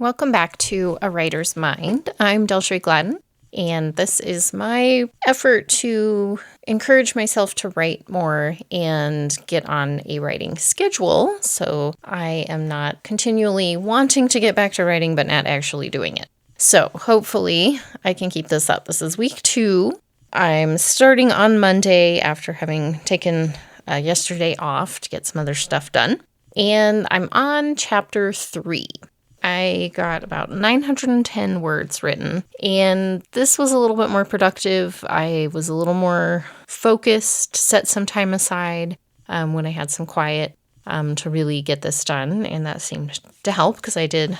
Welcome back to A Writer's Mind. I'm Delshray Gladden, and this is my effort to encourage myself to write more and get on a writing schedule, so I am not continually wanting to get back to writing but not actually doing it. So hopefully I can keep this up. This is week 2. I'm starting on Monday after having taken yesterday off to get some other stuff done, and I'm on chapter 3. I got about 910 words written, and this was a little bit more productive. I was a little more focused, set some time aside when I had some quiet to really get this done, and that seemed to help because I did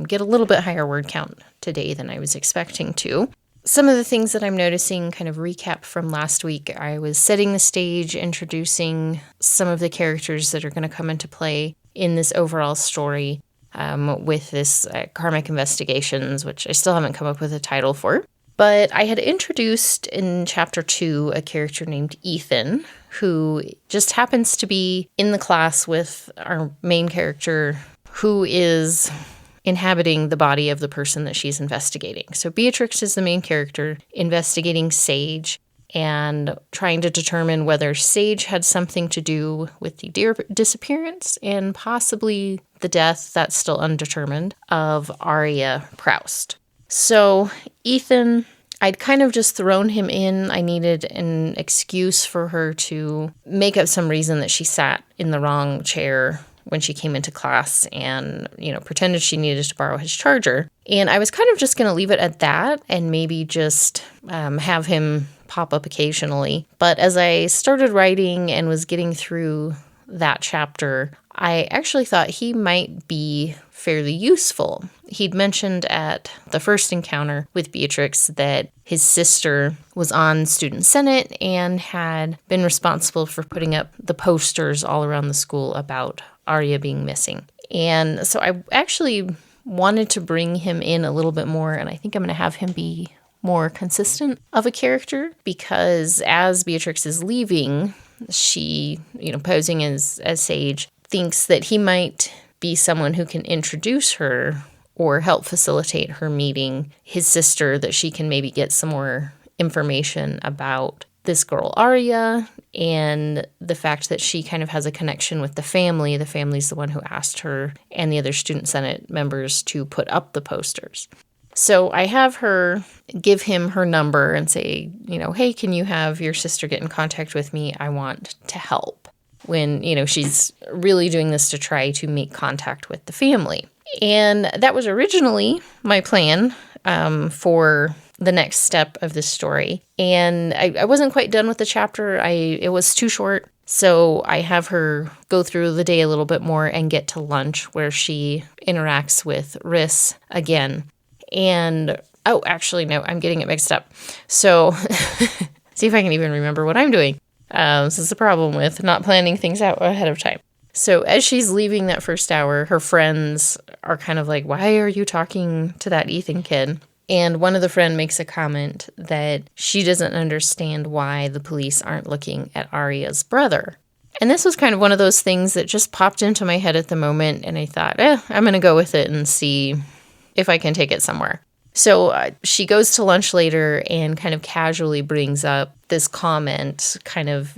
get a little bit higher word count today than I was expecting to. Some of the things that I'm noticing, kind of recap from last week, I was setting the stage, introducing some of the characters that are going to come into play in this overall story. With this Karmic Investigations, which I still haven't come up with a title for. But I had introduced in chapter 2 a character named Ethan, who just happens to be in the class with our main character, who is inhabiting the body of the person that she's investigating. So Beatrix is the main character, investigating Sage, and trying to determine whether Sage had something to do with the disappearance and possibly the death, that's still undetermined, of Arya Proust. So Ethan, I'd kind of just thrown him in. I needed an excuse for her to make up some reason that she sat in the wrong chair when she came into class and, pretended she needed to borrow his charger. And I was kind of just going to leave it at that and maybe just have him pop up occasionally. But as I started writing and was getting through that chapter, I actually thought he might be fairly useful. He'd mentioned at the first encounter with Beatrix that his sister was on Student Senate and had been responsible for putting up the posters all around the school about Arya being missing. And so I actually wanted to bring him in a little bit more, and I think I'm going to have him be more consistent of a character, because as Beatrix is leaving, she, posing as Sage, thinks that he might be someone who can introduce her or help facilitate her meeting his sister, that she can maybe get some more information about this girl Arya and the fact that she kind of has a connection with the family. The family's the one who asked her and the other Student Senate members to put up the posters. So I have her give him her number and say, hey, can you have your sister get in contact with me? I want to help. When, she's really doing this to try to make contact with the family. And that was originally my plan for the next step of this story. And I wasn't quite done with the chapter. It was too short. So I have her go through the day a little bit more and get to lunch, where she interacts with Rhys again. And, actually, no, I'm getting it mixed up. So see if I can even remember what I'm doing. This is the problem with not planning things out ahead of time. So as she's leaving that first hour, her friends are kind of like, why are you talking to that Ethan kid? And one of the friends makes a comment that she doesn't understand why the police aren't looking at Arya's brother. And this was kind of one of those things that just popped into my head at the moment, and I thought, I'm going to go with it and see if I can take it somewhere. So she goes to lunch later and kind of casually brings up this comment, kind of,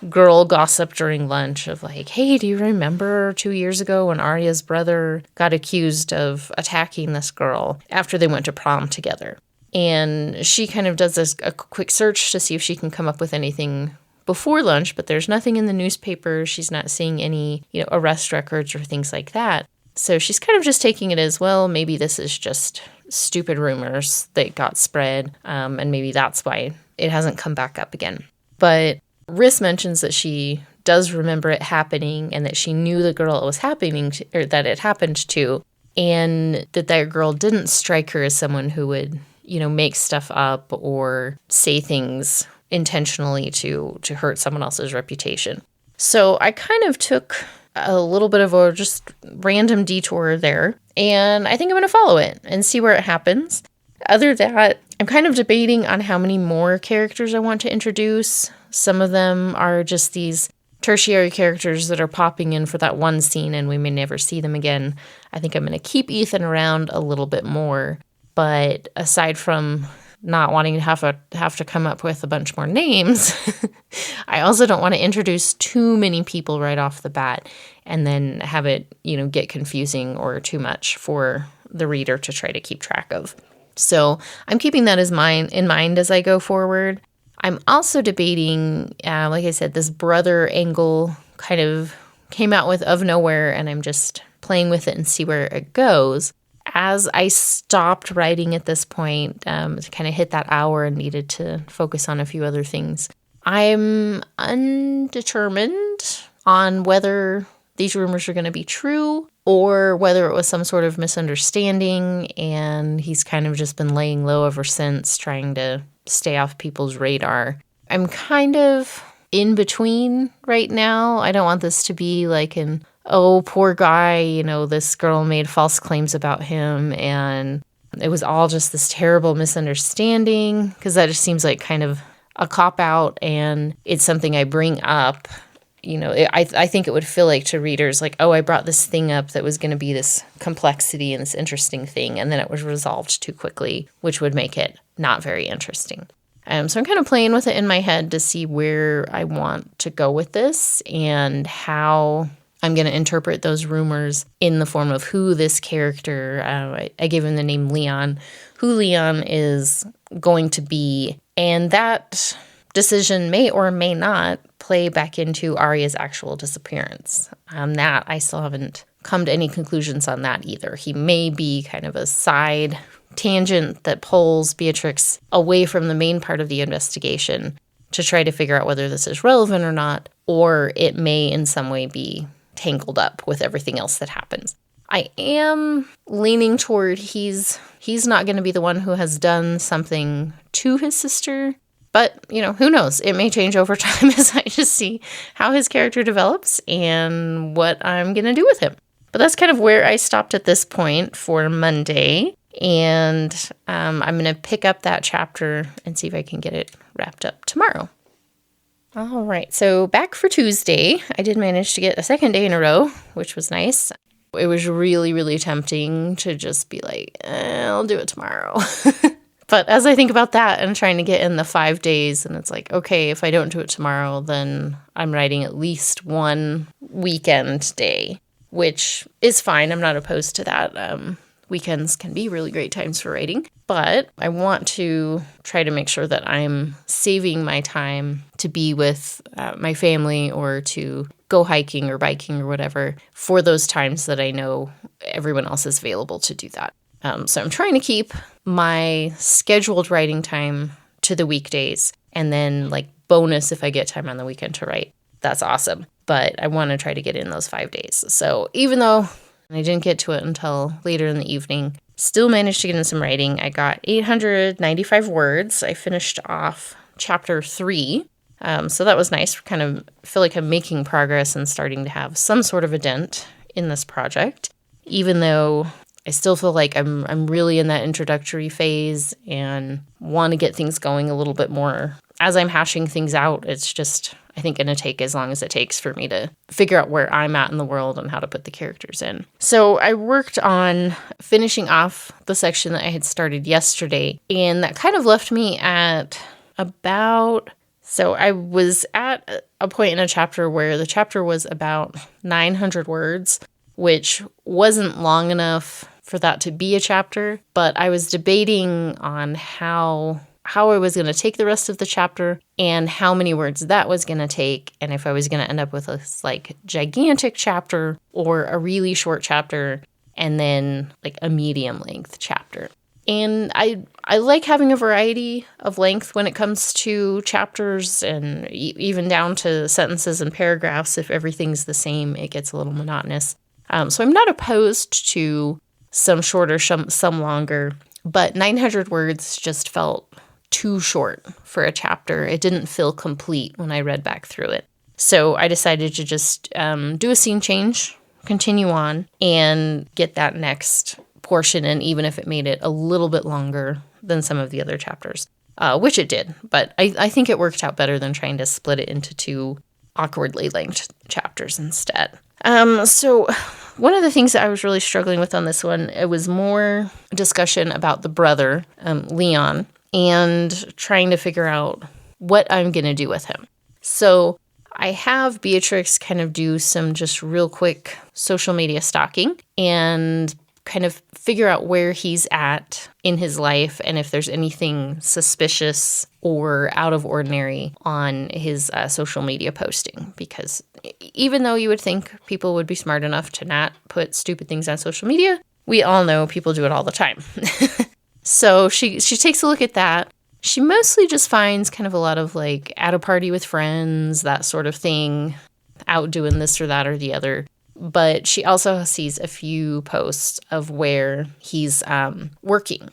girl gossip during lunch of like, hey, do you remember 2 years ago when Arya's brother got accused of attacking this girl after they went to prom together? And she kind of does a quick search to see if she can come up with anything before lunch, but there's nothing in the newspaper. She's not seeing any, arrest records or things like that. So she's kind of just taking it as, well, maybe this is just stupid rumors that got spread, and maybe that's why it hasn't come back up again. But Rhys mentions that she does remember it happening and that she knew the girl it was happening to, or that it happened to, and that girl didn't strike her as someone who would, make stuff up or say things intentionally to hurt someone else's reputation. So I kind of took a little bit of a just random detour there, and I think I'm going to follow it and see where it happens. Other than that, I'm kind of debating on how many more characters I want to introduce. Some of them are just these tertiary characters that are popping in for that one scene and we may never see them again. I think I'm going to keep Ethan around a little bit more. But aside from not wanting to have to come up with a bunch more names, I also don't want to introduce too many people right off the bat and then have it, get confusing or too much for the reader to try to keep track of. So I'm keeping that in mind as I go forward. I'm also debating, like I said, this brother angle kind of came out of nowhere, and I'm just playing with it and see where it goes. As I stopped writing at this point, to kind of hit that hour and needed to focus on a few other things, I'm undetermined on whether these rumors are going to be true or whether it was some sort of misunderstanding and he's kind of just been laying low ever since, trying to stay off people's radar. I'm kind of in between right now. I don't want this to be like oh, poor guy, this girl made false claims about him and it was all just this terrible misunderstanding, because that just seems like kind of a cop-out, and it's something I bring up. I think it would feel like to readers like, oh, I brought this thing up that was going to be this complexity and this interesting thing, and then it was resolved too quickly, which would make it not very interesting. So I'm kind of playing with it in my head to see where I want to go with this and how I'm going to interpret those rumors in the form of who this character, I gave him the name Leon, who Leon is going to be. And that decision may or may not play back into Arya's actual disappearance. On that, I still haven't come to any conclusions on that either. He may be kind of a side tangent that pulls Beatrix away from the main part of the investigation to try to figure out whether this is relevant or not, or it may in some way be tangled up with everything else that happens. I am leaning toward he's not going to be the one who has done something to his sister, but, who knows? It may change over time as I just see how his character develops and what I'm going to do with him. But that's kind of where I stopped at this point for Monday. And I'm going to pick up that chapter and see if I can get it wrapped up tomorrow. All right, so back for Tuesday. I did manage to get a second day in a row, which was nice. It was really, really tempting to just be like, I'll do it tomorrow. But as I think about that and trying to get in the 5 days, and it's like, okay, if I don't do it tomorrow, then I'm writing at least one weekend day, which is fine. I'm not opposed to that. Weekends can be really great times for writing, but I want to try to make sure that I'm saving my time to be with my family or to go hiking or biking or whatever for those times that I know everyone else is available to do that. So I'm trying to keep my scheduled writing time to the weekdays, and then like bonus if I get time on the weekend to write. That's awesome. But I want to try to get in those 5 days. So even though I didn't get to it until later in the evening, still managed to get in some writing. I got 895 words. I finished off chapter 3. So that was nice. Kind of feel like I'm making progress and starting to have some sort of a dent in this project, even though I still feel like I'm really in that introductory phase and want to get things going a little bit more. As I'm hashing things out, it's just, I think, going to take as long as it takes for me to figure out where I'm at in the world and how to put the characters in. So I worked on finishing off the section that I had started yesterday, and that kind of left me at so I was at a point in a chapter where the chapter was about 900 words, which wasn't long enough for that to be a chapter, but I was debating on how I was going to take the rest of the chapter and how many words that was going to take, and if I was going to end up with this like gigantic chapter or a really short chapter and then like a medium length chapter. And I like having a variety of length when it comes to chapters, and even down to sentences and paragraphs. If everything's the same, it gets a little monotonous. So I'm not opposed to some shorter, some longer, but 900 words just felt too short for a chapter. It didn't feel complete when I read back through it. So I decided to just do a scene change, continue on, and get that next portion in, even if it made it a little bit longer than some of the other chapters, which it did. But I think it worked out better than trying to split it into two awkwardly linked chapters instead. So one of the things that I was really struggling with on this one, it was more discussion about the brother, Leon, and trying to figure out what I'm going to do with him. So I have Beatrix kind of do some just real quick social media stalking and kind of figure out where he's at in his life and if there's anything suspicious or out of ordinary on his social media posting. Because even though you would think people would be smart enough to not put stupid things on social media, we all know people do it all the time. So she takes a look at that. She mostly just finds kind of a lot of like at a party with friends, that sort of thing, out doing this or that or the other. But she also sees a few posts of where he's working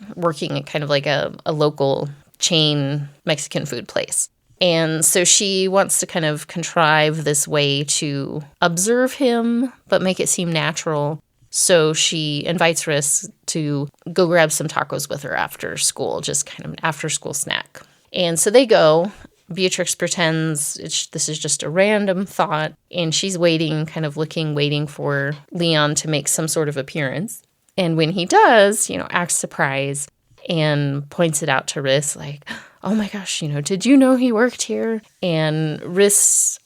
at kind of like a local chain Mexican food place. And so she wants to kind of contrive this way to observe him, but make it seem natural. So she invites Riss to go grab some tacos with her after school, just kind of an after school snack. And so they go. Beatrix pretends this is just a random thought, and she's waiting for Leon to make some sort of appearance. And when he does, acts surprised and points it out to Riss, like, oh my gosh, did you know he worked here? And Riss,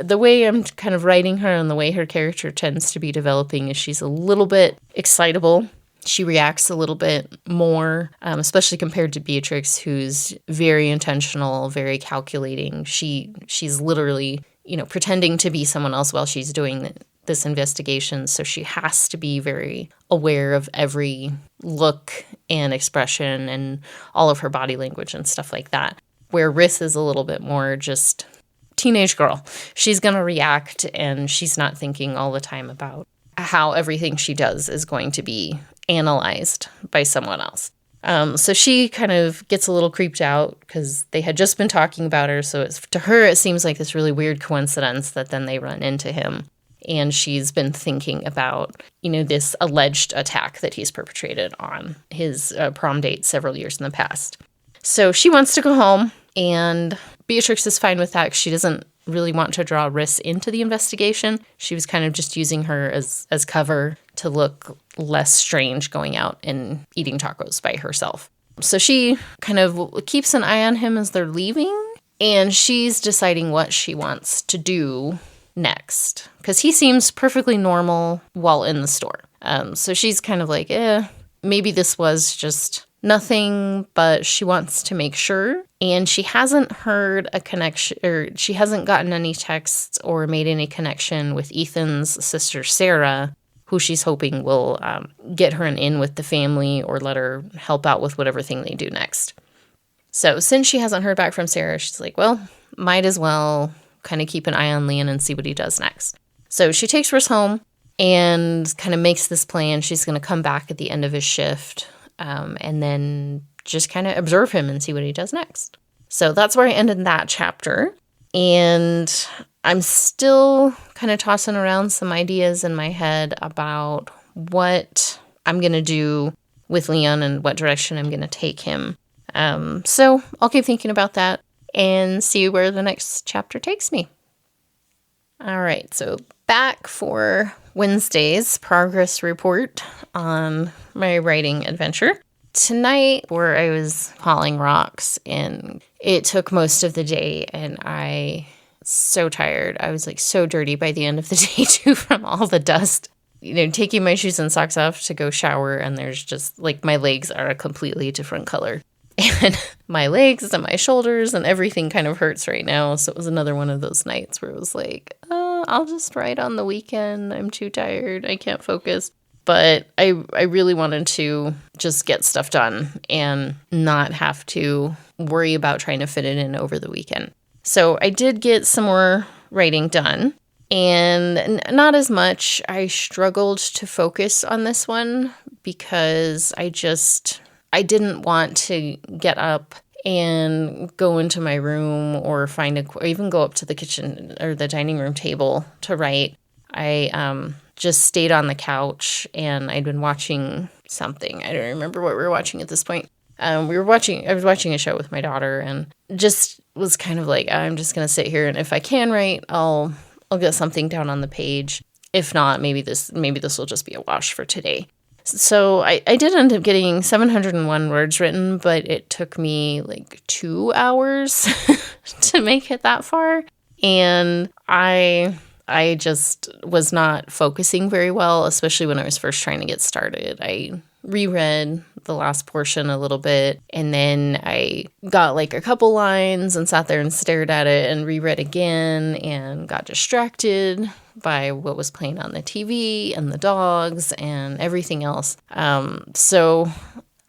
the way I'm kind of writing her and the way her character tends to be developing is she's a little bit excitable. She reacts a little bit more, especially compared to Beatrix, who's very intentional, very calculating. She's literally, pretending to be someone else while she's doing this investigation. So she has to be very aware of every look and expression and all of her body language and stuff like that. Where Riss is a little bit more just teenage girl. She's going to react, and she's not thinking all the time about how everything she does is going to be analyzed by someone else. So she kind of gets a little creeped out because they had just been talking about her. So to her, it seems like this really weird coincidence that then they run into him. And she's been thinking about, this alleged attack that he's perpetrated on his prom date several years in the past. So she wants to go home, and Beatrix is fine with that because she doesn't really want to draw Riss into the investigation. She was kind of just using her as cover to look less strange going out and eating tacos by herself. So she kind of keeps an eye on him as they're leaving, and she's deciding what she wants to do next because he seems perfectly normal while in the store. So she's kind of like, maybe this was just nothing, but she wants to make sure. And she hasn't heard a connection, or she hasn't gotten any texts or made any connection with Ethan's sister, Sarah, who she's hoping will get her an in with the family or let her help out with whatever thing they do next. So since she hasn't heard back from Sarah, she's like, well, might as well kind of keep an eye on Leon and see what he does next. So she takes Riss home and kind of makes this plan. She's going to come back at the end of his shift and then just kind of observe him and see what he does next. So that's where I ended that chapter. And I'm still kind of tossing around some ideas in my head about what I'm going to do with Leon and what direction I'm going to take him. So I'll keep thinking about that and see where the next chapter takes me. All right, so back for Wednesday's progress report on my writing adventure. Tonight, where I was hauling rocks, and it took most of the day, and I was so tired. I was like so dirty by the end of the day too from all the dust. Taking my shoes and socks off to go shower, and there's just like my legs are a completely different color. And my legs and my shoulders and everything kind of hurts right now. So it was another one of those nights where it was like, I'll just write on the weekend. I'm too tired. I can't focus. But I really wanted to just get stuff done and not have to worry about trying to fit it in over the weekend. So I did get some more writing done, and not as much. I struggled to focus on this one because I didn't want to get up and go into my room or or even go up to the kitchen or the dining room table to write. I just stayed on the couch, and I'd been watching something. I don't remember what we were watching at this point. I was watching a show with my daughter and just was kind of like, I'm just going to sit here. And if I can write, I'll get something down on the page. If not, maybe this will just be a wash for today. So I did end up getting 701 words written, but it took me like 2 hours to make it that far. And I just was not focusing very well, especially when I was first trying to get started. I reread the last portion a little bit, and then I got like a couple lines and sat there and stared at it and reread again and got distracted by what was playing on the TV and the dogs and everything else. So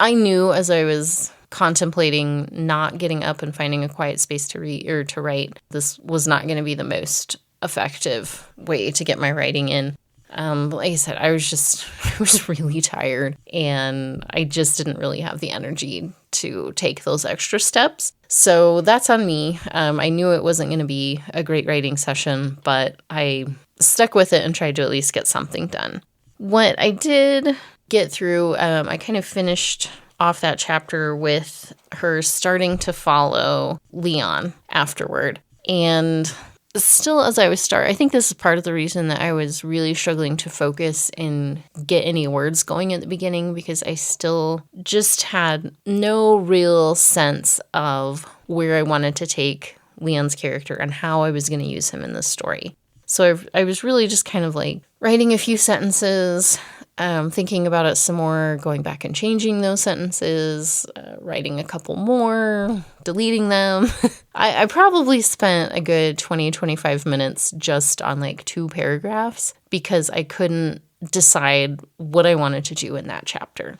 I knew as I was contemplating not getting up and finding a quiet space to read or to write, this was not going to be the most effective way to get my writing in. Like I said, I was really tired, and I just didn't really have the energy to take those extra steps. So that's on me. I knew it wasn't going to be a great writing session, but I stuck with it and tried to at least get something done. What I did get through, I kind of finished off that chapter with her starting to follow Leon afterward. And still, as I was I think this is part of the reason that I was really struggling to focus and get any words going at the beginning, because I still just had no real sense of where I wanted to take Leon's character and how I was going to use him in this story. So I was really just kind of like writing a few sentences, thinking about it some more, going back and changing those sentences, writing a couple more, deleting them. I probably spent a good 20-25 minutes just on like 2 paragraphs because I couldn't decide what I wanted to do in that chapter.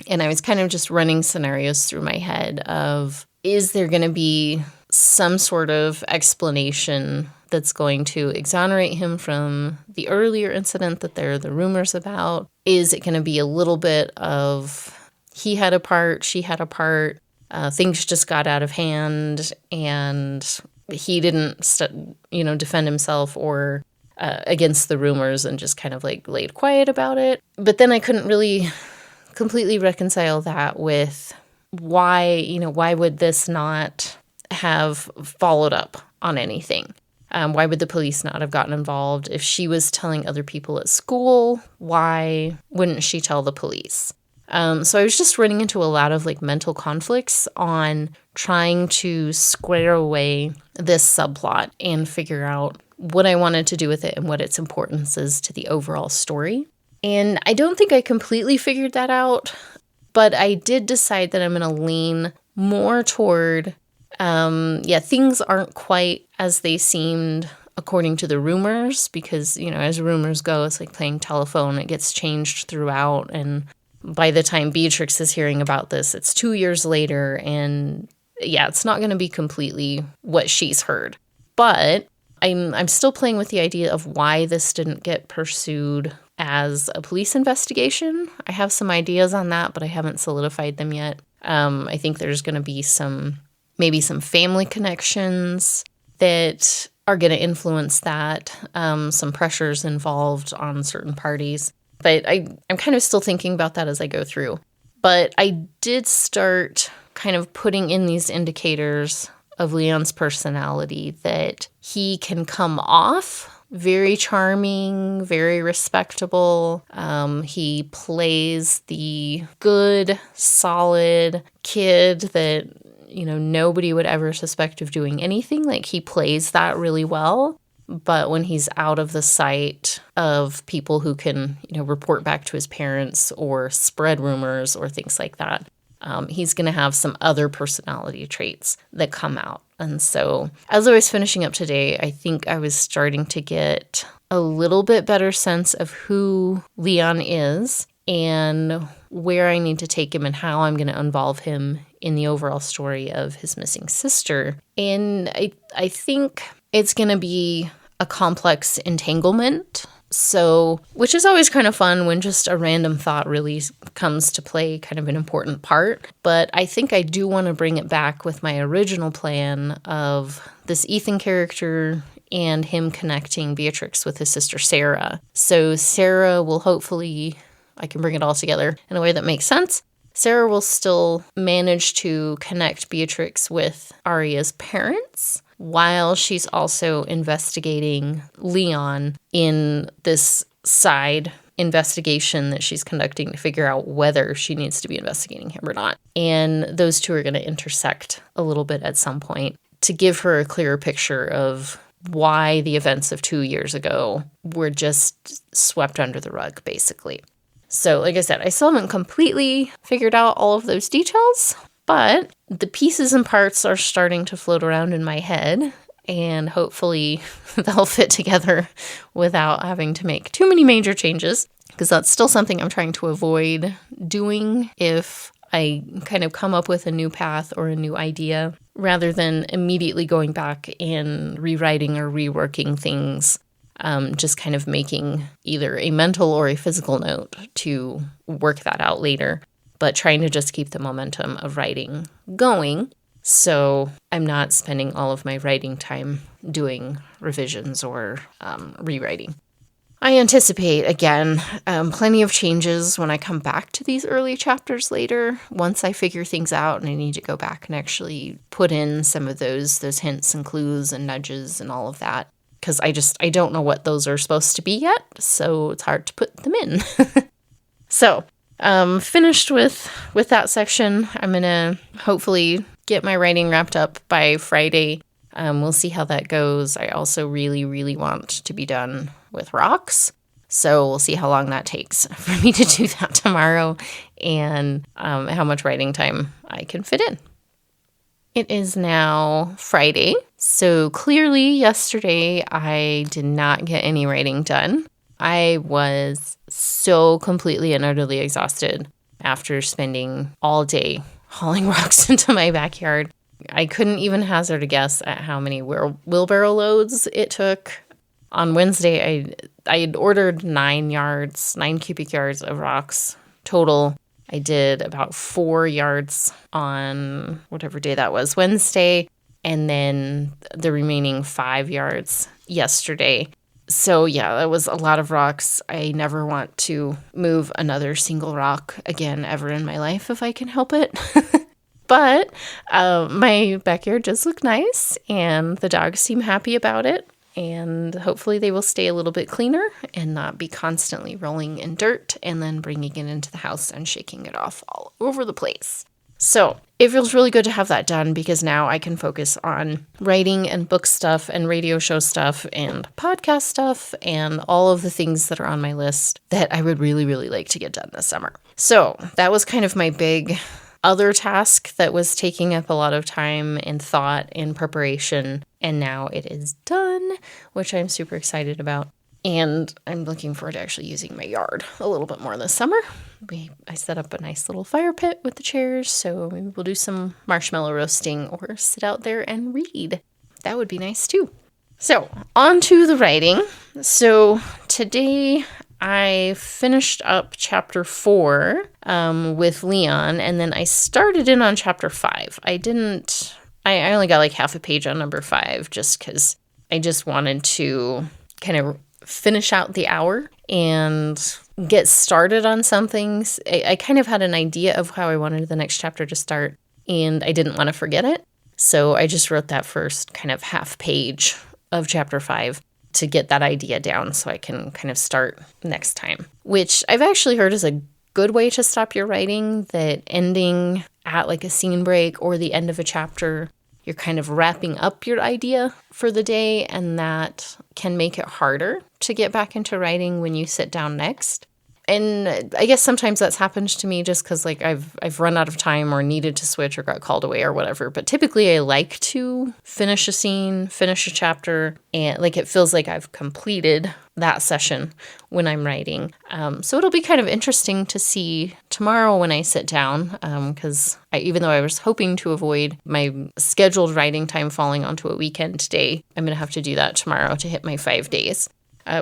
And I was kind of just running scenarios through my head of, is there going to be some sort of explanation that's going to exonerate him from the earlier incident that there are the rumors about? Is it going to be a little bit of he had a part, she had a part, things just got out of hand, and he didn't, defend himself or against the rumors and just kind of like laid quiet about it? But then I couldn't really completely reconcile that with why would this not have followed up on anything? Why would the police not have gotten involved? If she was telling other people at school, why wouldn't she tell the police? So I was just running into a lot of like mental conflicts on trying to square away this subplot and figure out what I wanted to do with it and what its importance is to the overall story. And I don't think I completely figured that out, but I did decide that I'm going to lean more toward things aren't quite as they seemed according to the rumors, because, as rumors go, it's like playing telephone. It gets changed throughout. And by the time Beatrix is hearing about this, it's 2 years later. And it's not going to be completely what she's heard. But I'm still playing with the idea of why this didn't get pursued as a police investigation. I have some ideas on that, but I haven't solidified them yet. I think there's going to be maybe some family connections that are going to influence that, some pressures involved on certain parties. But I'm kind of still thinking about that as I go through. But I did start kind of putting in these indicators of Leon's personality that he can come off very charming, very respectable. He plays the good, solid kid that nobody would ever suspect of doing anything. Like, he plays that really well. But when he's out of the sight of people who can, report back to his parents or spread rumors or things like that, he's going to have some other personality traits that come out. And so as I was finishing up today, I think I was starting to get a little bit better sense of who Leon is and where I need to take him and how I'm going to involve him in the overall story of his missing sister. And I think it's going to be a complex entanglement. So, which is always kind of fun when just a random thought really comes to play kind of an important part. But I think I do want to bring it back with my original plan of this Ethan character and him connecting Beatrix with his sister Sarah. So Sarah will hopefully, I can bring it all together in a way that makes sense. Sarah will still manage to connect Beatrix with Aria's parents while she's also investigating Leon in this side investigation that she's conducting to figure out whether she needs to be investigating him or not. And those two are going to intersect a little bit at some point to give her a clearer picture of why the events of 2 years ago were just swept under the rug, basically. So, like I said, I still haven't completely figured out all of those details, but the pieces and parts are starting to float around in my head, and hopefully they'll fit together without having to make too many major changes, because that's still something I'm trying to avoid doing if I kind of come up with a new path or a new idea, rather than immediately going back and rewriting or reworking things. Just kind of making either a mental or a physical note to work that out later, but trying to just keep the momentum of writing going. So I'm not spending all of my writing time doing revisions or rewriting. I anticipate, again, plenty of changes when I come back to these early chapters later, once I figure things out and I need to go back and actually put in some of those hints and clues and nudges and all of that. Because I don't know what those are supposed to be yet, so it's hard to put them in. So, finished with that section. I'm going to hopefully get my writing wrapped up by Friday. We'll see how that goes. I also really, really want to be done with rocks, so we'll see how long that takes for me to do that tomorrow and how much writing time I can fit in. It is now Friday, so clearly yesterday I did not get any writing done. I was so completely and utterly exhausted after spending all day hauling rocks into my backyard. I couldn't even hazard a guess at how many wheelbarrow loads it took. On Wednesday, I had ordered 9 cubic yards of rocks total. I did about 4 yards on whatever day that was, Wednesday, and then the remaining 5 yards yesterday. So yeah, that was a lot of rocks. I never want to move another single rock again ever in my life if I can help it. But my backyard does look nice, and the dogs seem happy about it. And hopefully they will stay a little bit cleaner and not be constantly rolling in dirt and then bringing it into the house and shaking it off all over the place. So it feels really good to have that done, because now I can focus on writing and book stuff and radio show stuff and podcast stuff and all of the things that are on my list that I would really, really like to get done this summer. So that was kind of my big other task that was taking up a lot of time and thought and preparation, and now it is done, which I'm super excited about. And I'm looking forward to actually using my yard a little bit more this summer. I set up a nice little fire pit with the chairs, so maybe we'll do some marshmallow roasting or sit out there and read. That would be nice too. So, on to the writing. So, today I finished up chapter 4 with Leon, and then I started in on chapter 5. I only got like half a page on number 5 just because I just wanted to kind of finish out the hour and get started on some things. I kind of had an idea of how I wanted the next chapter to start, and I didn't want to forget it. So I just wrote that first kind of half page of chapter 5 to get that idea down so I can kind of start next time, which I've actually heard is a good way to stop your writing, that ending at like a scene break or the end of a chapter, you're kind of wrapping up your idea for the day, and that can make it harder to get back into writing when you sit down next. And I guess sometimes that's happened to me just because like I've run out of time or needed to switch or got called away or whatever. But typically I like to finish a scene, finish a chapter, and like it feels like I've completed that session when I'm writing. So it'll be kind of interesting to see tomorrow when I sit down, because even though I was hoping to avoid my scheduled writing time falling onto a weekend day, I'm going to have to do that tomorrow to hit my 5 days,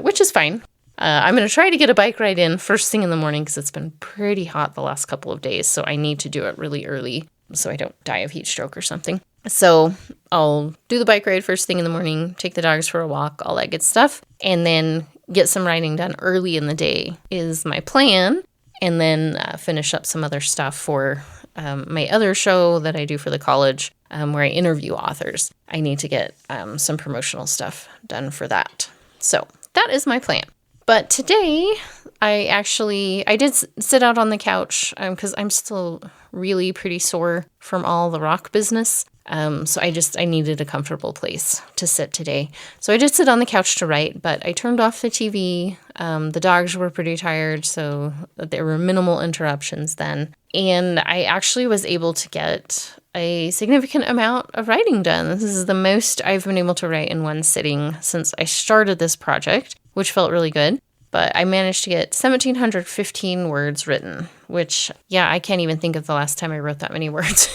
which is fine. I'm going to try to get a bike ride in first thing in the morning because it's been pretty hot the last couple of days, so I need to do it really early so I don't die of heat stroke or something. So I'll do the bike ride first thing in the morning, take the dogs for a walk, all that good stuff, and then get some writing done early in the day is my plan. and then finish up some other stuff for my other show that I do for the college, where I interview authors. I need to get some promotional stuff done for that. So that is my plan. But today, I did sit out on the couch because I'm still really pretty sore from all the rock business. So I needed a comfortable place to sit today. So I did sit on the couch to write, but I turned off the TV. The dogs were pretty tired, so there were minimal interruptions then. And I actually was able to get a significant amount of writing done. This is the most I've been able to write in one sitting since I started this project, which felt really good. But I managed to get 1,715 words written, which, yeah, I can't even think of the last time I wrote that many words.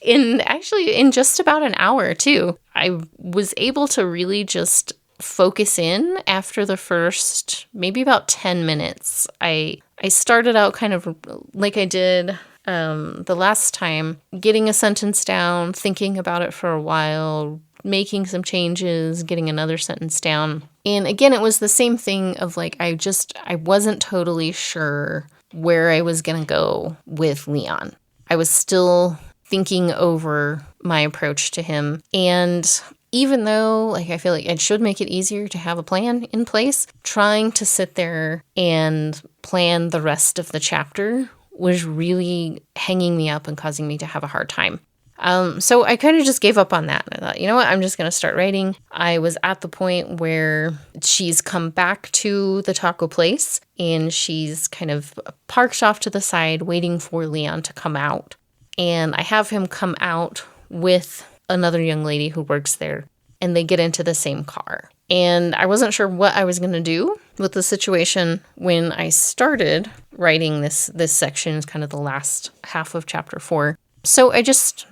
in just about an hour, too. I was able to really just focus in after the first maybe about 10 minutes. I started out kind of like I did the last time, getting a sentence down, thinking about it for a while, making some changes, getting another sentence down. And again, it was the same thing of like, I wasn't totally sure where I was going to go with Leon. I was still thinking over my approach to him. And even though like I feel like it should make it easier to have a plan in place, trying to sit there and plan the rest of the chapter was really hanging me up and causing me to have a hard time. So I kind of just gave up on that. I thought, you know what, I'm just going to start writing. I was at the point where she's come back to the taco place and she's kind of parked off to the side waiting for Leon to come out. And I have him come out with another young lady who works there, and they get into the same car. And I wasn't sure what I was going to do with the situation when I started writing this section, is kind of the last half of chapter 4. So I just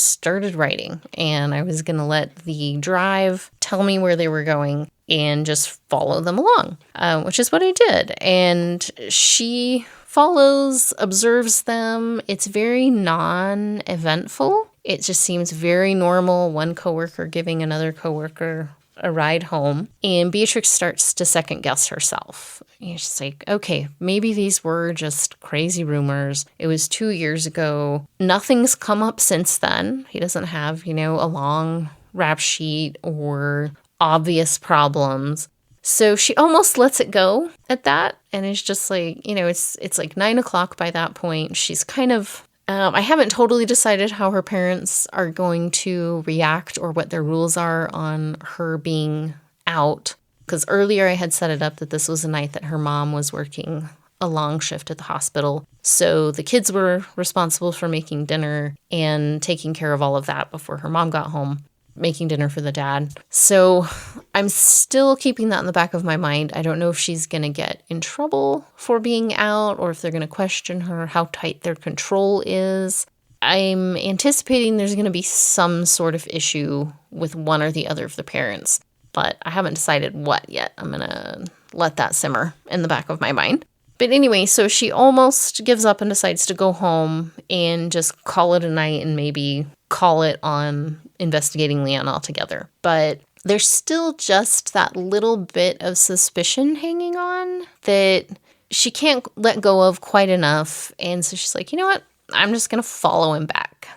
started writing, and I was going to let the drive tell me where they were going and just follow them along, which is what I did. And she follows, observes them. It's very non-eventful. It just seems very normal. One coworker giving another coworker a ride home, and Beatrix starts to second guess herself. She's like, okay, maybe these were just crazy rumors. It was 2 years ago. Nothing's come up since then. He doesn't have, a long rap sheet or obvious problems. So she almost lets it go at that. And it's just like, it's like 9:00 by that point. She's kind of, I haven't totally decided how her parents are going to react or what their rules are on her being out. Because earlier I had set it up that this was a night that her mom was working a long shift at the hospital. So the kids were responsible for making dinner and taking care of all of that before her mom got home, making dinner for the dad. So I'm still keeping that in the back of my mind. I don't know if she's going to get in trouble for being out or if they're going to question her, how tight their control is. I'm anticipating there's going to be some sort of issue with one or the other of the parents, but I haven't decided what yet. I'm going to let that simmer in the back of my mind. But anyway, so she almost gives up and decides to go home and just call it a night and maybe call it on investigating Leon altogether. But there's still just that little bit of suspicion hanging on that she can't let go of quite enough. And so she's like, you know what? I'm just going to follow him back.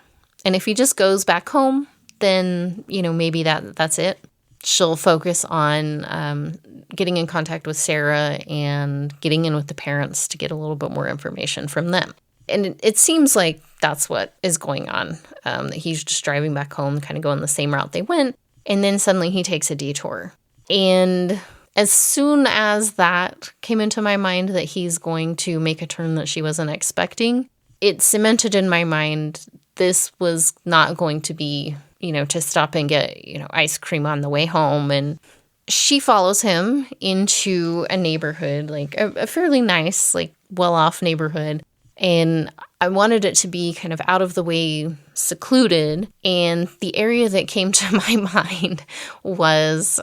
And if he just goes back home, then, maybe that's it. She'll focus on getting in contact with Sarah and getting in with the parents to get a little bit more information from them. And it seems like that's what is going on, that he's just driving back home, kind of going the same route they went. And then suddenly he takes a detour. And as soon as that came into my mind that he's going to make a turn that she wasn't expecting, it cemented in my mind this was not going to be, to stop and get, ice cream on the way home. And she follows him into a neighborhood, like a fairly nice, like well-off neighborhood. And I wanted it to be kind of out of the way, secluded. And the area that came to my mind was,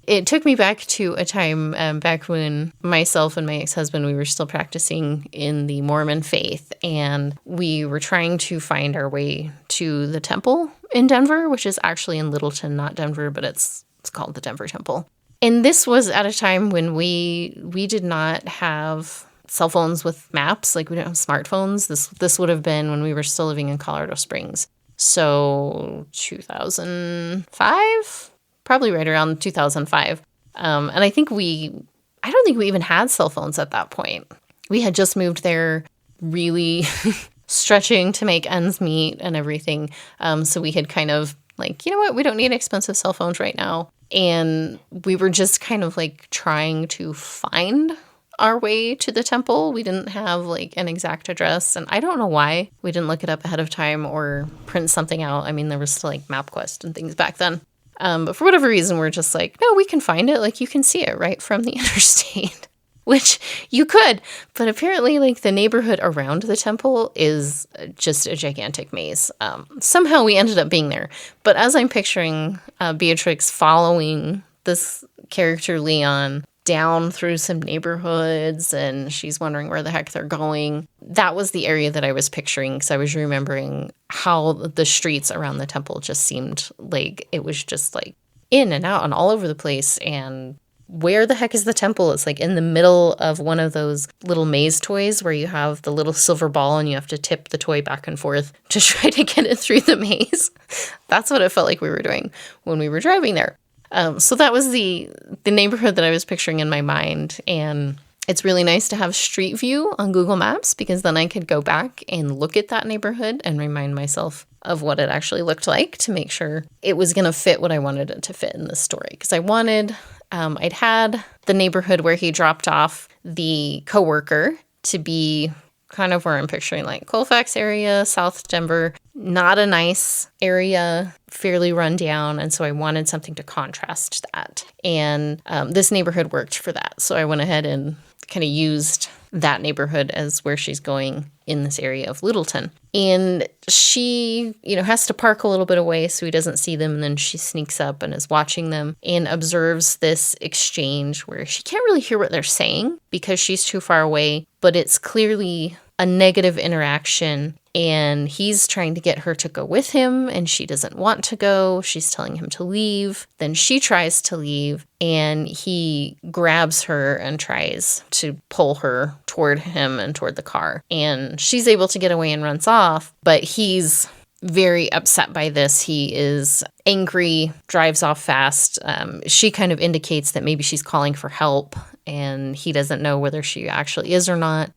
it took me back to a time back when myself and my ex-husband, we were still practicing in the Mormon faith. And we were trying to find our way to the temple in Denver, which is actually in Littleton, not Denver, but it's called the Denver Temple. And this was at a time when we did not have cell phones with maps. Like, we don't have smartphones. This would have been when we were still living in Colorado Springs. So 2005, probably right around 2005. And I don't think we even had cell phones at that point. We had just moved there, really stretching to make ends meet and everything. So we had kind of like, you know what, we don't need expensive cell phones right now. And we were just kind of like trying to find our way to the temple. We didn't have like an exact address, and I don't know why we didn't look it up ahead of time or print something out. I mean, there was still like MapQuest and things back then. But for whatever reason, we're just like, no, we can find it. Like, you can see it right from the interstate, which you could. But apparently, like, the neighborhood around the temple is just a gigantic maze. Somehow we ended up being there. But as I'm picturing Beatrix following this character, Leon, down through some neighborhoods, and she's wondering where the heck they're going. That was the area that I was picturing, because I was remembering how the streets around the temple just seemed like it was just like in and out and all over the place. And where the heck is the temple? It's like in the middle of one of those little maze toys where you have the little silver ball and you have to tip the toy back and forth to try to get it through the maze. That's what it felt like we were doing when we were driving there. So that was the neighborhood that I was picturing in my mind. And it's really nice to have Street View on Google Maps, because then I could go back and look at that neighborhood and remind myself of what it actually looked like to make sure it was going to fit what I wanted it to fit in this story. Because I'd had the neighborhood where he dropped off the coworker to be kind of where I'm picturing, like Colfax area, South Denver, not a nice area, fairly run down. And so I wanted something to contrast that. And this neighborhood worked for that. So I went ahead and kind of used that neighborhood as where she's going in this area of Littleton. And she, has to park a little bit away so he doesn't see them. And then she sneaks up and is watching them and observes this exchange where she can't really hear what they're saying because she's too far away, but it's clearly a negative interaction. And he's trying to get her to go with him, and she doesn't want to go. She's telling him to leave. Then she tries to leave, and he grabs her and tries to pull her toward him and toward the car. And she's able to get away and runs off, but he's very upset by this. He is angry, drives off fast. She kind of indicates that maybe she's calling for help, and he doesn't know whether she actually is or not.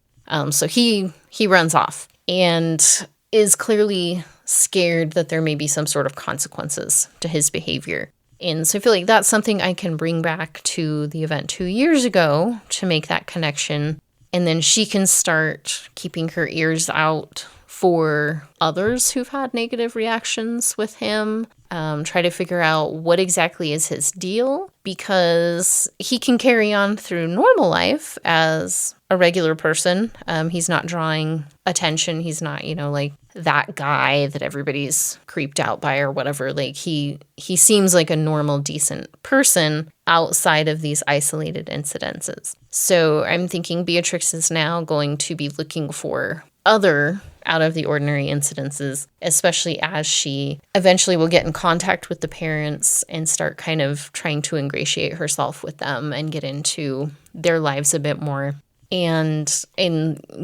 So he runs off and is clearly scared that there may be some sort of consequences to his behavior. And so I feel like that's something I can bring back to the event 2 years ago to make that connection. And then she can start keeping her ears out for others who've had negative reactions with him. Try to figure out what exactly is his deal, because he can carry on through normal life as a regular person. He's not drawing attention. He's not, like that guy that everybody's creeped out by or whatever. Like he seems like a normal, decent person outside of these isolated incidences. So I'm thinking Beatrix is now going to be looking for other out of the ordinary incidences, especially as she eventually will get in contact with the parents and start kind of trying to ingratiate herself with them and get into their lives a bit more and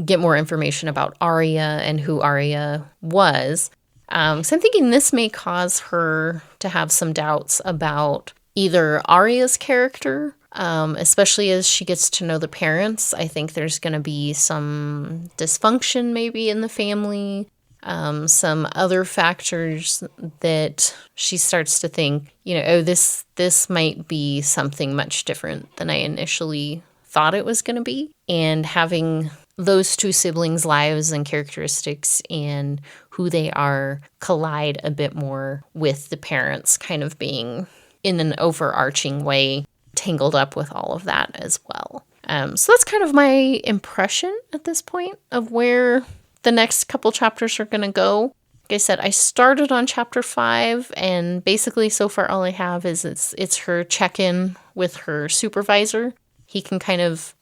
get more information about Arya and who Arya was. So I'm thinking this may cause her to have some doubts about either Arya's character, especially as she gets to know the parents. I think there's going to be some dysfunction maybe in the family, some other factors that she starts to think, this might be something much different than I initially thought it was going to be. And having those two siblings' lives and characteristics and who they are collide a bit more with the parents kind of being in an overarching way tangled up with all of that as well. So that's kind of my impression at this point of where the next couple chapters are going to go. Like I said, I started on chapter 5, and basically so far all I have is it's her check-in with her supervisor. He can kind of,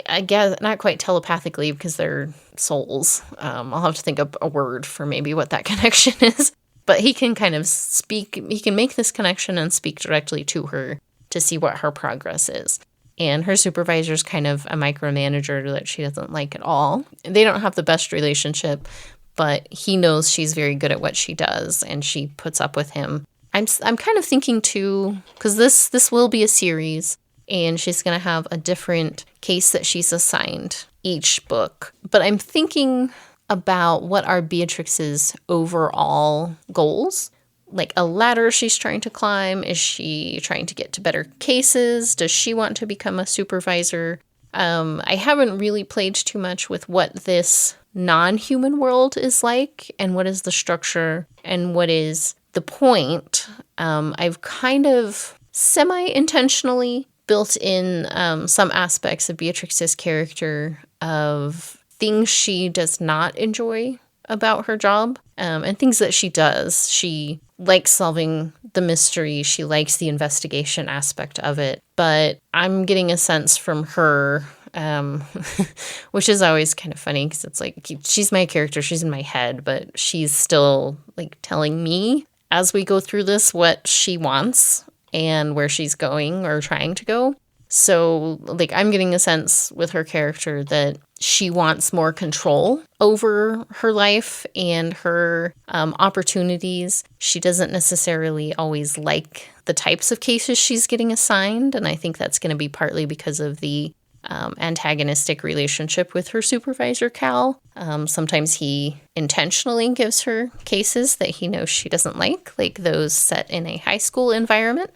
I guess, not quite telepathically because they're souls. I'll have to think of a word for maybe what that connection is. But he can kind of speak, he can make this connection and speak directly to her to see what her progress is. and her supervisor's kind of a micromanager that she doesn't like at all. They don't have the best relationship, but he knows she's very good at what she does, and she puts up with him. I'm kind of thinking too, because this will be a series, and she's going to have a different case that she's assigned each book. But I'm thinking about what are Beatrix's overall goals. Like a ladder she's trying to climb. Is she trying to get to better cases? Does she want to become a supervisor? I haven't really played too much with what this non-human world is like and what is the structure and what is the point. I've kind of semi-intentionally built in some aspects of Beatrix's character of things she does not enjoy about her job, and things that she does. She likes solving the mystery. She likes the investigation aspect of it. But I'm getting a sense from her, which is always kind of funny because it's like, she's my character. She's in my head, but she's still like telling me as we go through this what she wants and where she's going or trying to go. So, like, I'm getting a sense with her character that she wants more control over her life and her opportunities. She doesn't necessarily always like the types of cases she's getting assigned, and I think that's going to be partly because of the antagonistic relationship with her supervisor, Cal. Sometimes he intentionally gives her cases that he knows she doesn't like those set in a high school environment.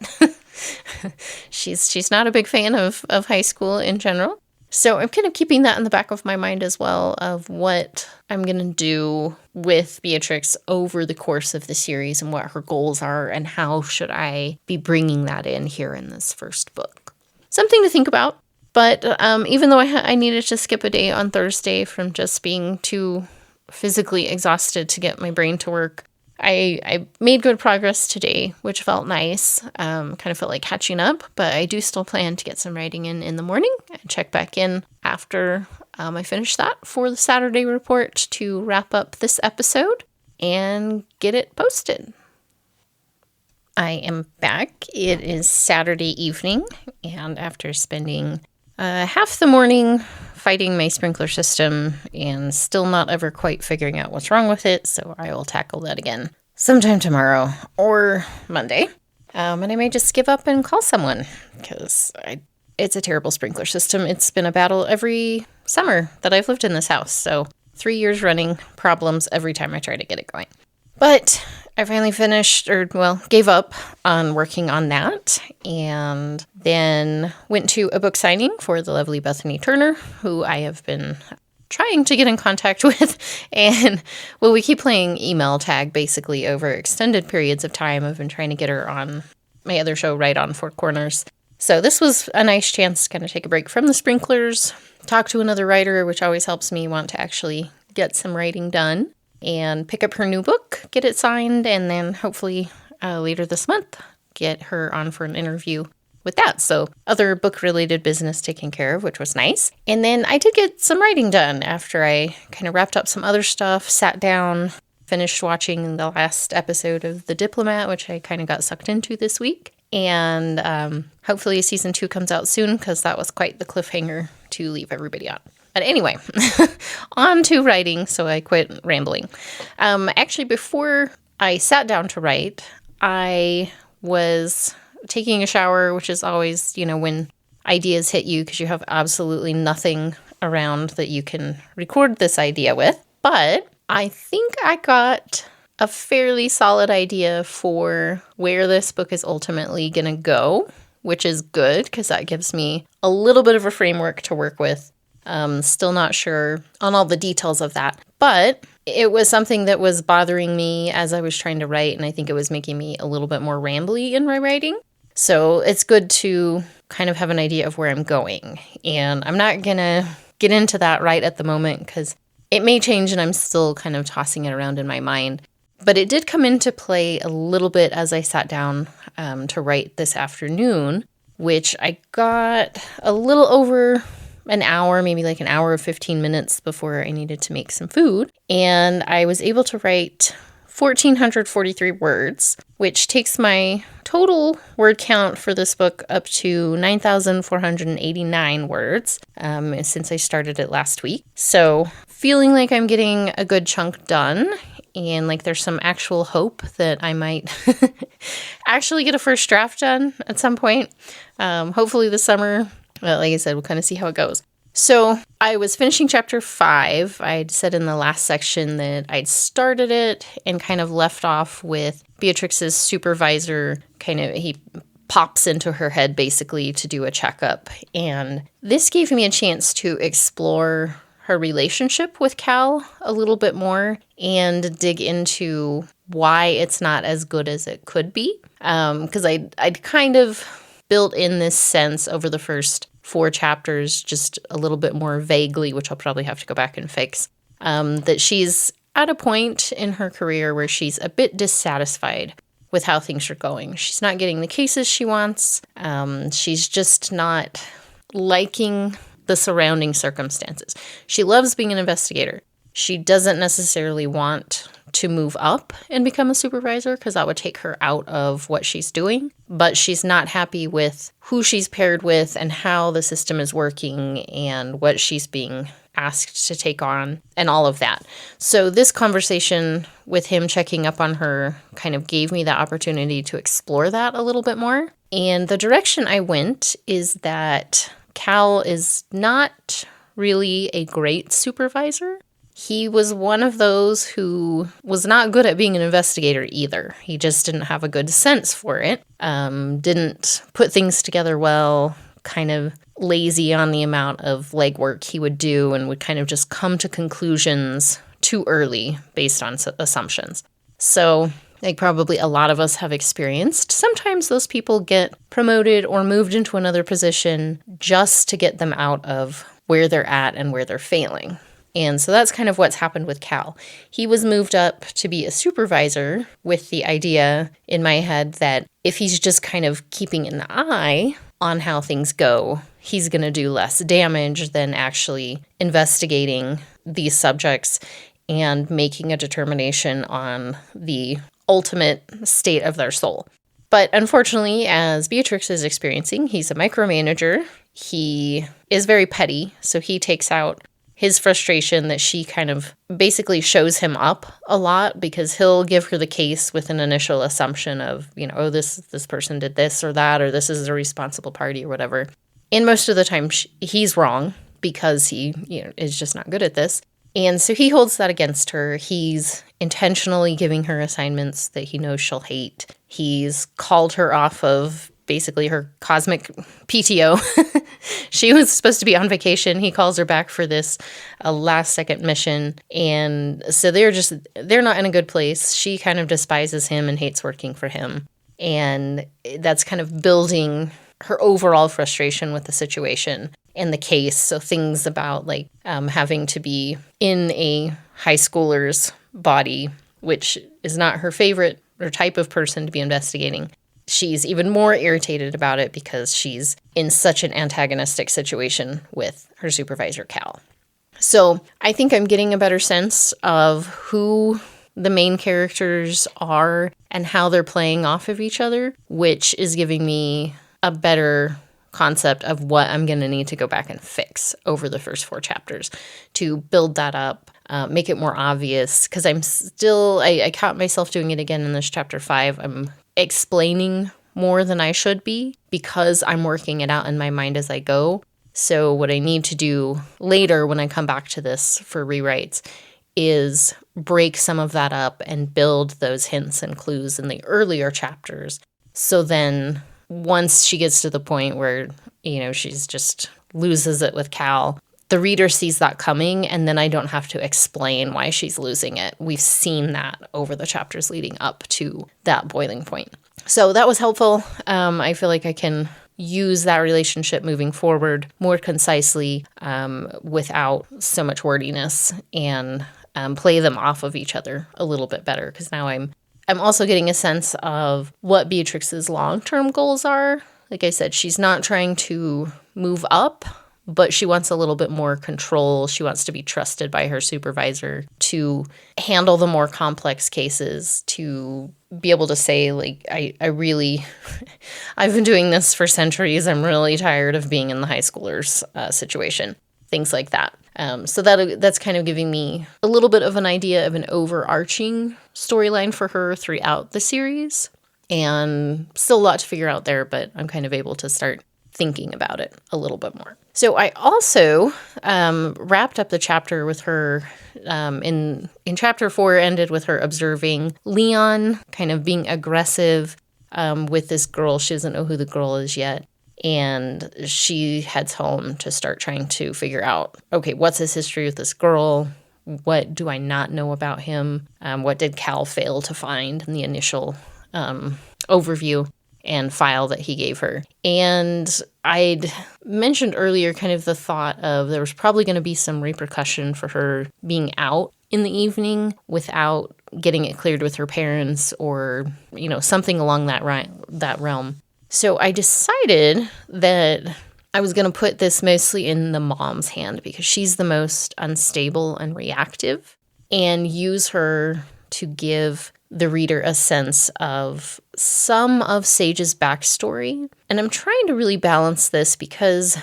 She's not a big fan of high school in general. So I'm kind of keeping that in the back of my mind as well, of what I'm going to do with Beatrix over the course of the series and what her goals are and how should I be bringing that in here in this first book. Something to think about. But even though I needed to skip a day on Thursday from just being too physically exhausted to get my brain to work, I made good progress today, which felt nice. Kind of felt like catching up, but I do still plan to get some writing in the morning and check back in after I finish that for the Saturday report to wrap up this episode and get it posted. I am back. It is Saturday evening, and after spending half the morning fighting my sprinkler system and still not ever quite figuring out what's wrong with it, so I will tackle that again sometime tomorrow or Monday. And I may just give up and call someone because it's a terrible sprinkler system. It's been a battle every summer that I've lived in this house, so 3 years running, problems every time I try to get it going. But I finally gave up on working on that, and then went to a book signing for the lovely Bethany Turner, who I have been trying to get in contact with. And, we keep playing email tag basically over extended periods of time. I've been trying to get her on my other show, Right on Four Corners. So this was a nice chance to kind of take a break from the sprinklers, talk to another writer, which always helps me want to actually get some writing done, and pick up her new book, get it signed, and then hopefully later this month, get her on for an interview with that. So other book-related business taken care of, which was nice. And then I did get some writing done after I kind of wrapped up some other stuff, sat down, finished watching the last episode of The Diplomat, which I kind of got sucked into this week. And hopefully season 2 comes out soon, because that was quite the cliffhanger to leave everybody on. But anyway, on to writing, so I quit rambling. Actually, before I sat down to write, I was taking a shower, which is always, when ideas hit you because you have absolutely nothing around that you can record this idea with. But I think I got a fairly solid idea for where this book is ultimately going to go, which is good because that gives me a little bit of a framework to work with. Still not sure on all the details of that, but it was something that was bothering me as I was trying to write, and I think it was making me a little bit more rambly in my writing. So it's good to kind of have an idea of where I'm going, and I'm not going to get into that right at the moment because it may change and I'm still kind of tossing it around in my mind. But it did come into play a little bit as I sat down to write this afternoon, which I got a little over an hour, maybe like an hour or 15 minutes before I needed to make some food. And I was able to write 1,443 words, which takes my total word count for this book up to 9,489 words since I started it last week. So feeling like I'm getting a good chunk done, and like there's some actual hope that I might actually get a first draft done at some point. Hopefully this summer. Well, like I said, we'll kind of see how it goes. So I was finishing chapter 5. I'd said in the last section that I'd started it and kind of left off with Beatrix's supervisor. He pops into her head basically to do a checkup. And this gave me a chance to explore her relationship with Cal a little bit more and dig into why it's not as good as it could be. Because I'd kind of built in this sense over the first 4 chapters, just a little bit more vaguely, which I'll probably have to go back and fix, that she's at a point in her career where she's a bit dissatisfied with how things are going. She's not getting the cases she wants. She's just not liking the surrounding circumstances. She loves being an investigator. She doesn't necessarily want to move up and become a supervisor because that would take her out of what she's doing. But she's not happy with who she's paired with and how the system is working and what she's being asked to take on and all of that. So this conversation with him checking up on her kind of gave me the opportunity to explore that a little bit more. And the direction I went is that Cal is not really a great supervisor. He was one of those who was not good at being an investigator either. He just didn't have a good sense for it, didn't put things together well, kind of lazy on the amount of legwork he would do, and would kind of just come to conclusions too early based on assumptions. So, like probably a lot of us have experienced, sometimes those people get promoted or moved into another position just to get them out of where they're at and where they're failing. And so that's kind of what's happened with Cal. He was moved up to be a supervisor with the idea in my head that if he's just kind of keeping an eye on how things go, he's going to do less damage than actually investigating these subjects and making a determination on the ultimate state of their soul. But unfortunately, as Beatrix is experiencing, he's a micromanager. He is very petty, so he takes out his frustration that she kind of basically shows him up a lot because he'll give her the case with an initial assumption of, oh, this person did this or that, or this is a responsible party or whatever. And most of the time he's wrong because he is just not good at this. And so he holds that against her. He's intentionally giving her assignments that he knows she'll hate. He's called her off of basically her cosmic PTO. She was supposed to be on vacation. He calls her back for this last-second mission. And so they're not in a good place. She kind of despises him and hates working for him. And that's kind of building her overall frustration with the situation and the case. So things about like having to be in a high schooler's body, which is not her favorite or type of person to be investigating. She's even more irritated about it because she's in such an antagonistic situation with her supervisor, Cal. So I think I'm getting a better sense of who the main characters are and how they're playing off of each other, which is giving me a better concept of what I'm going to need to go back and fix over the first 4 chapters to build that up, make it more obvious, because I caught myself doing it again in this chapter 5. I'm explaining more than I should be because I'm working it out in my mind as I go. So what I need to do later when I come back to this for rewrites is break some of that up and build those hints and clues in the earlier chapters. So then once she gets to the point where, she's just loses it with Cal, the reader sees that coming, and then I don't have to explain why she's losing it. We've seen that over the chapters leading up to that boiling point. So that was helpful. I feel like I can use that relationship moving forward more concisely without so much wordiness and play them off of each other a little bit better, because now I'm also getting a sense of what Beatrix's long-term goals are. Like I said, she's not trying to move up, but she wants a little bit more control. She wants to be trusted by her supervisor to handle the more complex cases, to be able to say, like, I really, I've been doing this for centuries. I'm really tired of being in the high schoolers situation, things like that. So that's kind of giving me a little bit of an idea of an overarching storyline for her throughout the series. And still a lot to figure out there, but I'm kind of able to start thinking about it a little bit more. So I also wrapped up the chapter with her in chapter 4, ended with her observing Leon kind of being aggressive with this girl. She doesn't know who the girl is yet. And she heads home to start trying to figure out, okay, what's his history with this girl? What do I not know about him? What did Cal fail to find in the initial overview and file that he gave her? And I'd mentioned earlier kind of the thought of there was probably going to be some repercussion for her being out in the evening without getting it cleared with her parents or, something along that realm. So I decided that I was going to put this mostly in the mom's hand because she's the most unstable and reactive, and use her to give the reader a sense of some of Sage's backstory. And I'm trying to really balance this because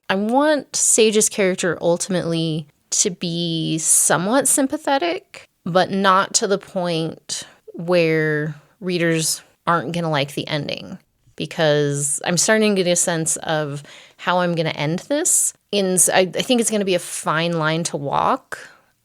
I want Sage's character ultimately to be somewhat sympathetic, but not to the point where readers aren't going to like the ending. Because I'm starting to get a sense of how I'm going to end this. I think it's going to be a fine line to walk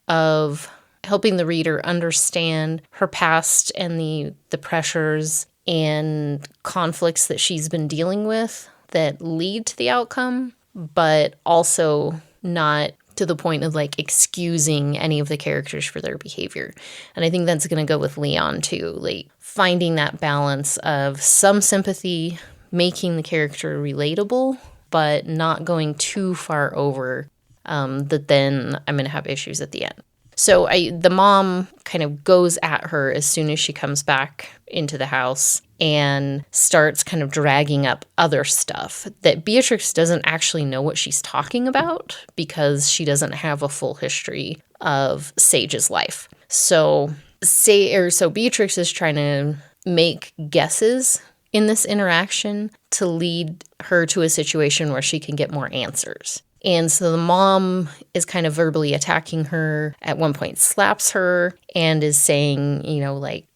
of helping the reader understand her past and the pressures and conflicts that she's been dealing with that lead to the outcome, but also not to the point of like excusing any of the characters for their behavior. And I think that's going to go with Leon too, like finding that balance of some sympathy, making the character relatable, but not going too far over that then I'm going to have issues at the end. So the mom kind of goes at her as soon as she comes back into the house and starts kind of dragging up other stuff that Beatrix doesn't actually know what she's talking about because she doesn't have a full history of Sage's life. So Beatrix is trying to make guesses in this interaction to lead her to a situation where she can get more answers. And so the mom is kind of verbally attacking her, at one point slaps her, and is saying,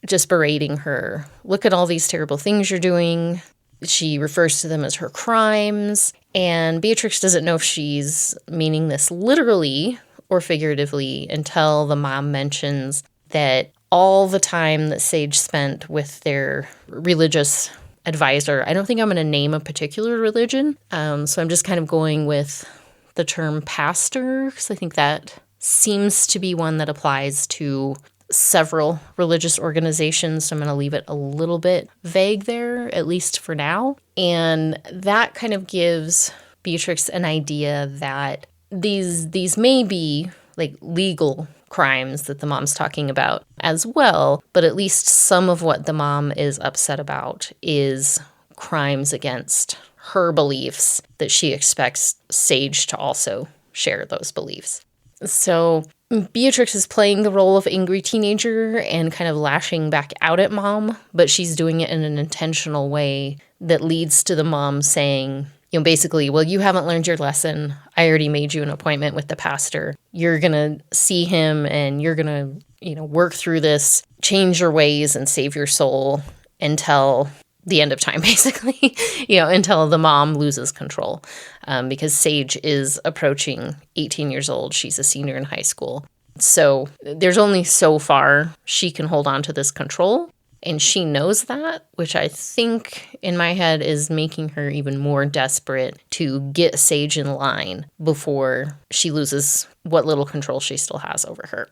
just berating her. Look at all these terrible things you're doing. She refers to them as her crimes. And Beatrix doesn't know if she's meaning this literally or figuratively until the mom mentions that all the time that Sage spent with their religious advisor, I don't think I'm going to name a particular religion. So I'm just kind of going with the term pastor, because I think that seems to be one that applies to several religious organizations. So I'm going to leave it a little bit vague there, at least for now. And that kind of gives Beatrix an idea that these may be like legal crimes that the mom's talking about as well, but at least some of what the mom is upset about is crimes against her beliefs that she expects Sage to also share those beliefs. So Beatrix is playing the role of angry teenager and kind of lashing back out at mom, but she's doing it in an intentional way that leads to the mom saying, basically, well, you haven't learned your lesson. I already made you an appointment with the pastor. You're going to see him and you're going to, work through this, change your ways and save your soul until the end of time, basically, until the mom loses control. Because Sage is approaching 18 years old. She's a senior in high school. So there's only so far she can hold on to this control. And she knows that, which I think in my head is making her even more desperate to get Sage in line before she loses what little control she still has over her.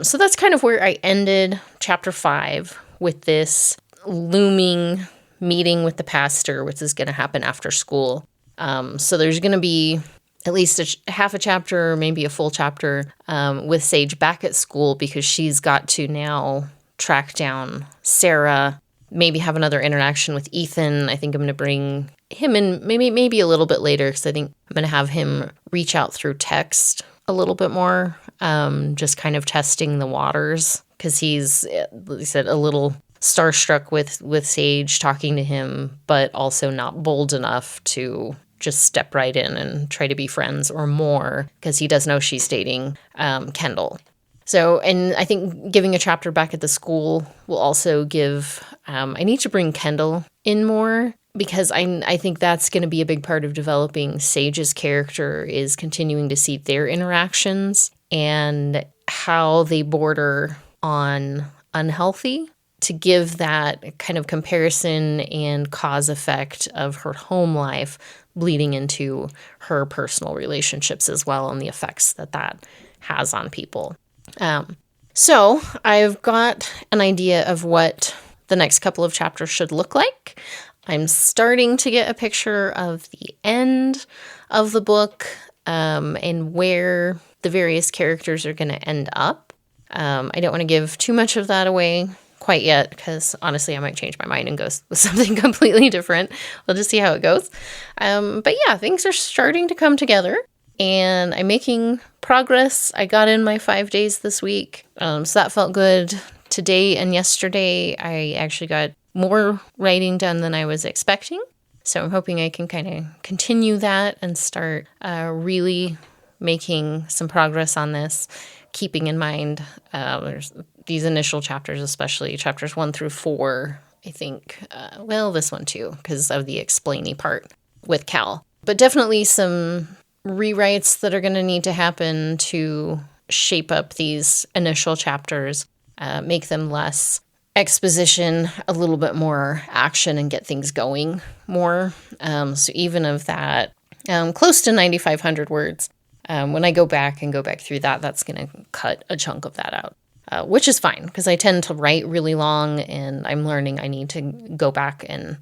So that's kind of where I ended chapter 5 with this looming meeting with the pastor, which is going to happen after school. So there's going to be at least half a chapter, maybe a full chapter with Sage back at school because she's got to now track down Sarah, maybe have another interaction with Ethan. I think I'm going to bring him and maybe a little bit later, because I think I'm going to have him reach out through text a little bit more, just kind of testing the waters, because he's, like I said, a little starstruck with Sage talking to him, but also not bold enough to just step right in and try to be friends or more, because he does know she's dating Kendall. So, and I think giving a chapter back at the school will also give, I need to bring Kendall in more, because I think that's going to be a big part of developing Sage's character, is continuing to see their interactions and how they border on unhealthy, to give that kind of comparison and cause effect of her home life bleeding into her personal relationships as well, and the effects that has on people. So I've got an idea of what the next couple of chapters should look like. I'm starting to get a picture of the end of the book, and where the various characters are going to end up. I don't want to give too much of that away quite yet, because honestly, I might change my mind and go with something completely different. We'll just see how it goes. But yeah, things are starting to come together, and I'm making progress. I got in my 5 days this week, so that felt good. Today and yesterday, I actually got more writing done than I was expecting. So I'm hoping I can kind of continue that and start really making some progress on this, keeping in mind there's these initial chapters, especially chapters 1 through 4, I think. This one too, because of the explainy part with Cal. But definitely some rewrites that are going to need to happen to shape up these initial chapters, make them less exposition, a little bit more action, and get things going more. So even of that, close to 9,500 words, when I go back through that, that's going to cut a chunk of that out. Which is fine, because I tend to write really long, and I'm learning I need to go back and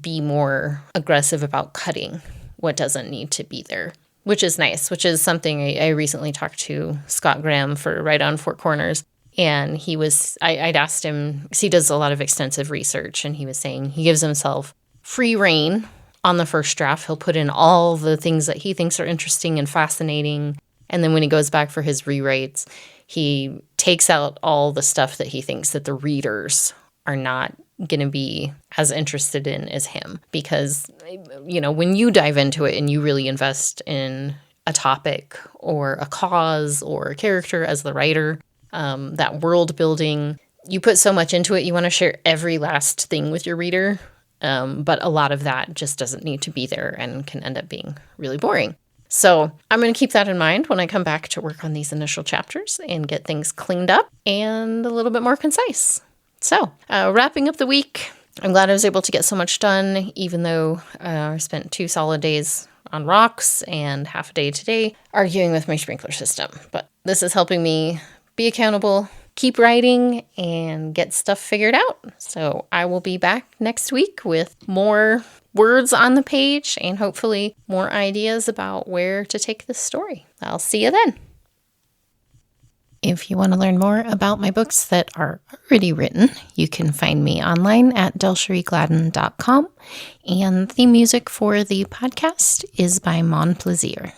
be more aggressive about cutting what doesn't need to be there, which is nice, which is something I recently talked to Scott Graham for Right on Four Corners, and I'd asked him, because he does a lot of extensive research, and he was saying he gives himself free rein on the first draft. He'll put in all the things that he thinks are interesting and fascinating, and then when he goes back for his rewrites, he takes out all the stuff that he thinks that the readers are not going to be as interested in as him. Because, when you dive into it and you really invest in a topic or a cause or a character as the writer, that world building, you put so much into it, you want to share every last thing with your reader. But a lot of that just doesn't need to be there and can end up being really boring. So I'm going to keep that in mind when I come back to work on these initial chapters and get things cleaned up and a little bit more concise. So wrapping up the week, I'm glad I was able to get so much done, even though I spent 2 solid days on rocks and half a day today arguing with my sprinkler system. But this is helping me be accountable, keep writing, and get stuff figured out. So I will be back next week with more words on the page and hopefully more ideas about where to take this story. I'll see you then. If you want to learn more about my books that are already written, you can find me online at delsherigladden.com, and the music for the podcast is by Mon Plaisir.